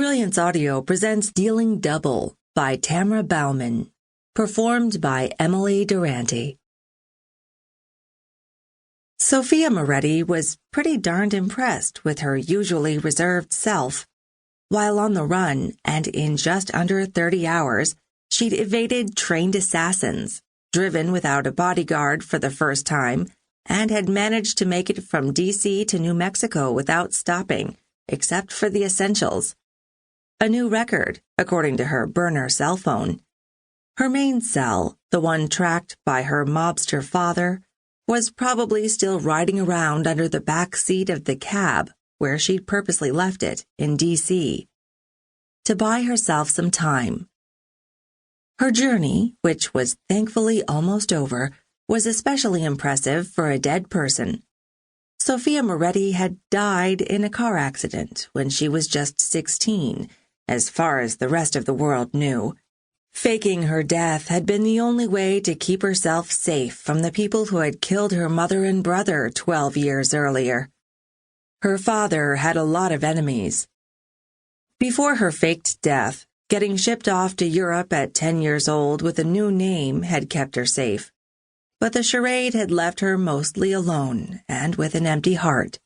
Brilliance Audio presents Dealing Double by Tamra Baumann, performed by Emily Durante. Sophia Moretti was pretty darned impressed with her usually reserved self. While on the run, and in just under 30 hours, she'd evaded trained assassins, driven without a bodyguard for the first time, and had managed to make it from D.C. to New Mexico without stopping, except for the essentials. A new record, according to her burner cell phone. Her main cell, the one tracked by her mobster father, was probably still riding around under the back seat of the cab where she'd purposely left it in D.C. to buy herself some time. Her journey, which was thankfully almost over, was especially impressive for a dead person. Sophia Moretti had died in a car accident when she was just 16, as far as the rest of the world knew. Faking her death had been the only way to keep herself safe from the people who had killed her mother and brother 12 years earlier. Her father had a lot of enemies. Before her faked death, getting shipped off to Europe at 10 years old with a new name had kept her safe. But the charade had left her mostly alone and with an empty heart.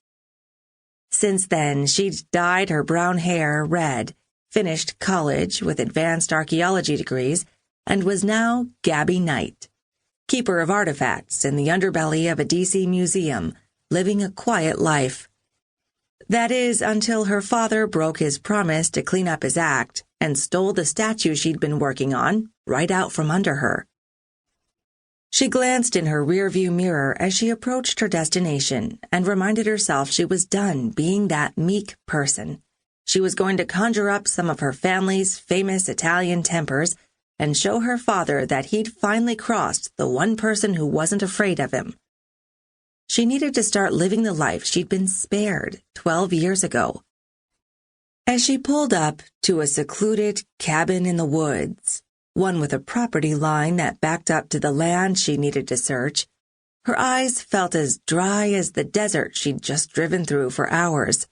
Since then, she'd dyed her brown hair red, finished college with advanced archaeology degrees, and was now Gabby Knight, keeper of artifacts in the underbelly of a D.C. museum, living a quiet life. That is, until her father broke his promise to clean up his act and stole the statue she'd been working on right out from under her. She glanced in her rearview mirror as she approached her destination and reminded herself she was done being that meek person. She was going to conjure up some of her family's famous Italian tempers and show her father that he'd finally crossed the one person who wasn't afraid of him. She needed to start living the life she'd been spared 12 years ago. As she pulled up to a secluded cabin in the woods, one with a property line that backed up to the land she needed to search, her eyes felt as dry as the desert she'd just driven through for hours.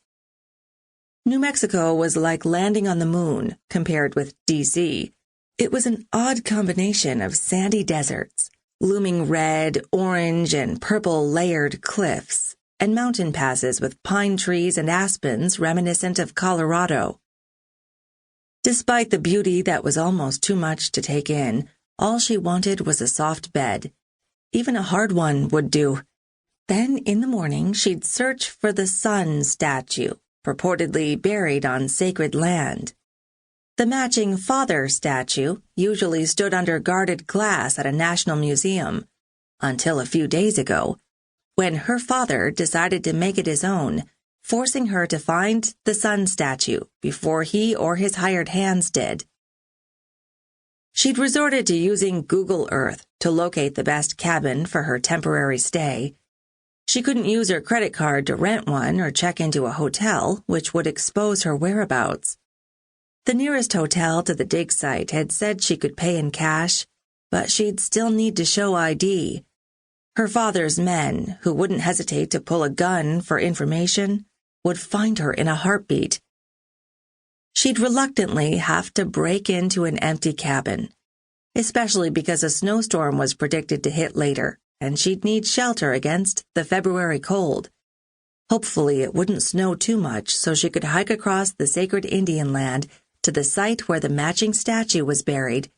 New Mexico was like landing on the moon compared with D.C. It was an odd combination of sandy deserts, looming red, orange, and purple layered cliffs, and mountain passes with pine trees and aspens reminiscent of Colorado. Despite the beauty that was almost too much to take in, all she wanted was a soft bed. Even a hard one would do. Then, in the morning, she'd search for the sun statue, purportedly buried on sacred land. The matching father statue usually stood under guarded glass at a national museum, until a few days ago, when her father decided to make it his own, forcing her to find the sun statue before he or his hired hands did. She'd resorted to using Google Earth to locate the best cabin for her temporary stay. She couldn't use her credit card to rent one or check into a hotel, which would expose her whereabouts. The nearest hotel to the dig site had said she could pay in cash, but she'd still need to show ID. Her father's men, who wouldn't hesitate to pull a gun for information, would find her in a heartbeat. She'd reluctantly have to break into an empty cabin, especially because a snowstorm was predicted to hit later, and she'd need shelter against the February cold. Hopefully it wouldn't snow too much so she could hike across the sacred Indian land to the site where the matching statue was buried